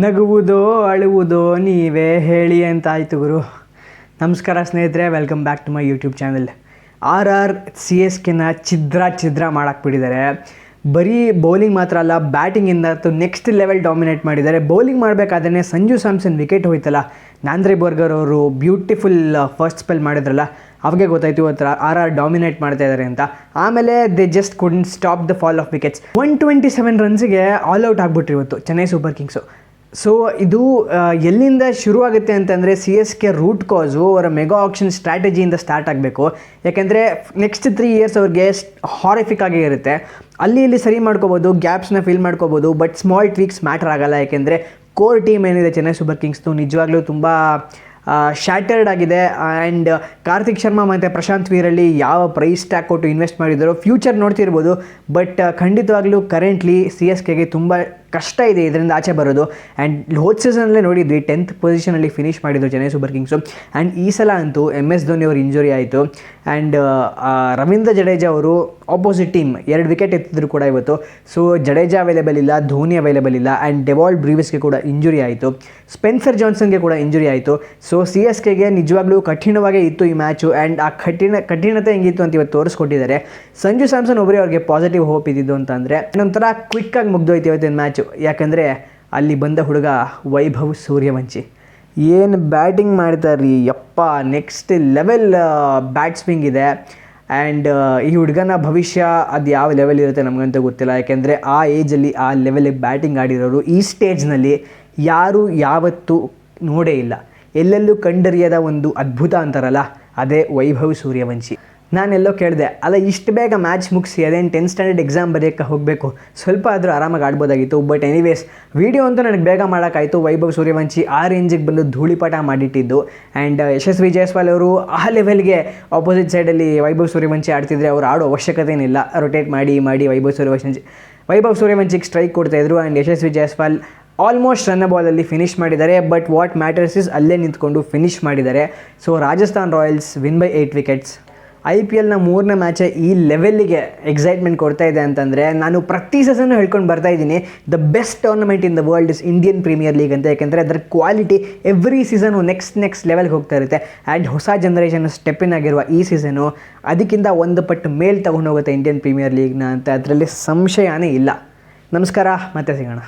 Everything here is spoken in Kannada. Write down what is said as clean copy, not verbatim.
ನಗುವುದೋ ಅಳುವುದೋ ನೀವೇ ಹೇಳಿ ಅಂತ ಆಯಿತು ಗುರು. ನಮಸ್ಕಾರ ಸ್ನೇಹಿತರೆ, welcome back to my YouTube channel. CSKನ ಛಿದ್ರ ಮಾಡಾಕ್ಬಿಟ್ಟಿದ್ದಾರೆ. ಬರೀ ಬೌಲಿಂಗ್ ಮಾತ್ರ ಅಲ್ಲ, ಬ್ಯಾಟಿಂಗಿಂದ ನೆಕ್ಸ್ಟ್ ಲೆವೆಲ್ ಡಾಮಿನೇಟ್ ಮಾಡಿದ್ದಾರೆ. ಬೌಲಿಂಗ್ ಮಾಡಬೇಕಾದ್ರೆ ಸಂಜು ಸ್ಯಾಮ್ಸನ್ ವಿಕೆಟ್ ಹೋಯ್ತಲ್ಲ, ನಾಂದ್ರೆ ಬರ್ಗರ್ ಅವರು ಬ್ಯೂಟಿಫುಲ್ ಫಸ್ಟ್ ಸ್ಪೆಲ್ ಮಾಡಿದ್ರಲ್ಲ, ಅವಾಗೆ ಗೊತ್ತಾಯಿತು ಇವತ್ತು ಡಾಮಿನೇಟ್ ಮಾಡ್ತಾ ಇದ್ದಾರೆ ಅಂತ. ಆಮೇಲೆ they just couldn't stop the fall of wickets. 127 ರನ್ಸಿಗೆ ಆಲ್ ಔಟ್ ಆಗಿಬಿಟ್ರು ಇವತ್ತು ಚೆನ್ನೈ ಸೂಪರ್ ಕಿಂಗ್ಸು. ಸೊ ಇದು ಎಲ್ಲಿಂದ ಶುರುವಾಗುತ್ತೆ ಅಂತಂದರೆ CSK ರೂಟ್ ಕಾಸು ಅವರ ಮೆಗಾ ಆಕ್ಷನ್ ಸ್ಟ್ರಾಟಜಿಯಿಂದ ಸ್ಟಾರ್ಟ್ ಆಗಬೇಕು. ಯಾಕೆಂದರೆ ನೆಕ್ಸ್ಟ್ 3 ಇಯರ್ಸ್ ಅವ್ರಿಗೆ ಹಾರಿಫಿಕ್ ಆಗೇ ಇರುತ್ತೆ. ಅಲ್ಲಿ ಇಲ್ಲಿ ಸರಿ ಮಾಡ್ಕೋಬೋದು, ಗ್ಯಾಪ್ಸ್ನ ಫಿಲ್ ಮಾಡ್ಕೋಬೋದು, ಬಟ್ ಸ್ಮಾಲ್ ಟ್ವೀಕ್ಸ್ ಮ್ಯಾಟರ್ ಆಗಲ್ಲ. ಯಾಕೆಂದರೆ ಕೋರ್ ಟೀಮ್ ಏನಿದೆ ಚೆನ್ನೈ ಸೂಪರ್ ಕಿಂಗ್ಸ್ದು ನಿಜವಾಗ್ಲೂ ತುಂಬ ಶ್ಯಾಟರ್ಡ್ ಆಗಿದೆ. ಆ್ಯಂಡ್ ಕಾರ್ತಿಕ್ ಶರ್ಮಾ ಮತ್ತು ಪ್ರಶಾಂತ್ ವೀರಲ್ಲಿ ಯಾವ ಪ್ರೈಸ್ ಟ್ಯಾಗ್ ಕೊಟ್ಟು ಇನ್ವೆಸ್ಟ್ ಮಾಡಿದ್ದಾರೋ ಫ್ಯೂಚರ್ ನೋಡ್ತಿರ್ಬೋದು. ಬಟ್ ಖಂಡಿತವಾಗ್ಲೂ ಕರೆಂಟ್ಲಿ CSKಗೆ ತುಂಬ ಕಷ್ಟ ಇದೆ ಇದರಿಂದ ಆಚೆ ಬರೋದು. ಆ್ಯಂಡ್ ಹೋದ ಸೀಸನಲ್ಲೇ ನೋಡಿದ್ವಿ 10th ಪೊಸಿಷನಲ್ಲಿ ಫಿನಿಷ್ ಮಾಡಿದ್ರು ಚೆನ್ನೈ ಸೂಪರ್ ಕಿಂಗ್ಸು. ಆ್ಯಂಡ್ ಈ ಸಲ ಅಂತೂ MS ಧೋನಿ ಅವರು ಇಂಜುರಿ ಆಯಿತು. ಆ್ಯಂಡ್ ರವೀಂದ್ರ ಜಡೇಜಾ ಅವರು ಆಪೋಸಿಟ್ ಟೀಮ್ 2 ವಿಕೆಟ್ ಎತ್ತಿದ್ರು ಕೂಡ ಇವತ್ತು. ಸೊ ಜಡೇಜಾ ಅವೈಲೇಬಲ್ ಇಲ್ಲ, ಧೋನಿ ಅವೈಲೇಬಲ್ ಇಲ್ಲ. ಆ್ಯಂಡ್ ಡೆವಾಲ್ಡ್ ಬ್ರೀವಿಸ್ಗೆ ಕೂಡ ಇಂಜುರಿ ಆಯಿತು, ಸ್ಪೆನ್ಸರ್ ಜಾನ್ಸನ್ಗೆ ಕೂಡ ಇಂಜುರಿ ಆಯಿತು. ಸೊ CSKಗೆ ನಿಜವಾಗ್ಲೂ ಕಠಿಣವಾಗೇ ಇತ್ತು ಈ ಮ್ಯಾಚು. ಆ್ಯಂಡ್ ಆ ಕಠಿಣತೆ ಹೆಂಗಿತ್ತು ಅಂತ ಇವತ್ತು ತೋರಿಸ್ಕೊಟ್ಟಿದ್ದಾರೆ. ಸಂಜು ಸ್ಯಾಮ್ಸನ್ ಒಬ್ಬರೇ ಅವ್ರಿಗೆ ಪಾಸಿಟಿವ್ ಹೋಪ್ ಇದ್ದಿದ್ದು ಅಂತಂದರೆ ಒಂಥರ ಕ್ವಿಕ್ಕಾಗಿ ಮುಗ್ದೋಯ್ತು ಇವತ್ತಿನ ಮ್ಯಾಚು. ಯಾಕಂದರೆ ಅಲ್ಲಿ ಬಂದ ಹುಡುಗ ವೈಭವ್ ಸೂರ್ಯವಂಶಿ ಏನು ಬ್ಯಾಟಿಂಗ್ ಮಾಡ್ತಾರ್ರಿ ಯಪ್ಪ, ನೆಕ್ಸ್ಟ್ ಲೆವೆಲ್ ಬ್ಯಾಟ್ ಸ್ವಿಂಗ್ ಇದೆ. ಆ್ಯಂಡ್ ಈ ಹುಡುಗನ ಭವಿಷ್ಯ ಅದು ಯಾವ ಲೆವೆಲ್ ಇರುತ್ತೆ ನಮಗಂತೂ ಗೊತ್ತಿಲ್ಲ. ಯಾಕೆಂದರೆ ಆ ಏಜಲ್ಲಿ ಆ ಲೆವೆಲಿಗೆ ಬ್ಯಾಟಿಂಗ್ ಆಡಿರೋರು ಈ ಸ್ಟೇಜ್ನಲ್ಲಿ ಯಾರೂ ಯಾವತ್ತೂ ನೋಡೇ ಇಲ್ಲ. ಎಲ್ಲೆಲ್ಲೂ ಕಂಡರಿಯದ ಒಂದು ಅದ್ಭುತ ಅಂತಾರಲ್ಲ, ಅದೇ ವೈಭವ್ ಸೂರ್ಯವಂಶಿ. ನಾನೆಲ್ಲೋ ಕೇಳಿದೆ, ಅಲ್ಲ ಇಷ್ಟು ಬೇಗ ಮ್ಯಾಚ್ ಮುಗಿಸಿ ಅದೇನು 10th ಸ್ಟ್ಯಾಂಡರ್ಡ್ ಎಕ್ಸಾಮ್ ಬರೆಯೋಕ್ಕೆ ಹೋಗಬೇಕು, ಸ್ವಲ್ಪ ಆದರೂ ಆರಾಮಾಗಿ ಆಡ್ಬೋದಾಗಿತ್ತು. ಬಟ್ ಎನಿವೇಸ್ ವೀಡಿಯೋ ಅಂತೂ ನನಗೆ ಬೇಗ ಮಾಡೋಕ್ಕಾಯಿತು. ವೈಭವ್ ಸೂರ್ಯವಂಶಿ ಆ ರೇಂಜಿಗೆ ಬಂದು ಧೂಳಿಪಾಠ ಮಾಡಿಟ್ಟಿದ್ದು. ಆ್ಯಂಡ್ ಯಶಸ್ವಿ ಜೈಸ್ವಾಲ್ ಅವರು ಆ ಲೆವೆಲ್ಗೆ ಆಪೋಸಿಟ್ ಸೈಡಲ್ಲಿ ವೈಭವ್ ಸೂರ್ಯವಂಶಿ ಆಡ್ತಿದ್ರೆ ಅವ್ರು ಆಡೋ ಅವಶ್ಯಕತೆ ಏನಿಲ್ಲ. ರೊಟೇಟ್ ಮಾಡಿ ವೈಭವ್ ಸೂರ್ಯವಂಶಿಗೆ ಸ್ಟ್ರೈಕ್ ಕೊಡ್ತಾಯಿದ್ರು. ಆ್ಯಂಡ್ ಯಶಸ್ವಿ ಜೈಸ್ವಾಲ್ ಆಲ್ಮೋಸ್ಟ್ ರನ್ನ ಬಾಲಲ್ಲಿ ಫಿನಿಷ್ ಮಾಡಿದ್ದಾರೆ. ಬಟ್ ವಾಟ್ ಮ್ಯಾಟರ್ಸ್ ಇಸ್ ಅಲ್ಲೇ ನಿಂತ್ಕೊಂಡು ಫಿನಿಷ್ ಮಾಡಿದ್ದಾರೆ. So Rajasthan Royals win by 8 wickets. IPLನ 3ನೇ ಮ್ಯಾಚೇ ಈ ಲೆವೆಲ್ಲಿಗೆ ಎಕ್ಸೈಟ್ಮೆಂಟ್ ಕೊಡ್ತಾ ಇದೆ ಅಂತಂದರೆ, ನಾನು ಪ್ರತಿ ಸೀಸನ್ನು ಹೇಳ್ಕೊಂಡು ಬರ್ತಾ ಇದ್ದೀನಿ, the best tournament in the world is Indian Premier League ಅಂತ. ಯಾಕೆಂದರೆ ಅದರ ಕ್ವಾಲಿಟಿ ಎವ್ರಿ ಸೀಸನು ನೆಕ್ಸ್ಟ್ ಲೆವೆಲ್ಗೆ ಹೋಗ್ತಾ ಇರುತ್ತೆ. ಆ್ಯಂಡ್ ಹೊಸ ಜನ್ರೇಷನ್ ಸ್ಟೆಪ್ ಇನ್ ಆಗಿರುವ ಈ ಸೀಸನು ಅದಕ್ಕಿಂತ ಒಂದು ಪಟ್ಟು ಮೇಲ್ ತೊಗೊಂಡು ಹೋಗುತ್ತೆ ಇಂಡಿಯನ್ ಪ್ರೀಮಿಯರ್ ಲೀಗ್ನ ಅಂತ, ಅದರಲ್ಲಿ ಸಂಶಯನೇ ಇಲ್ಲ. ನಮಸ್ಕಾರ, ಮತ್ತೆ ಸಿಗೋಣ.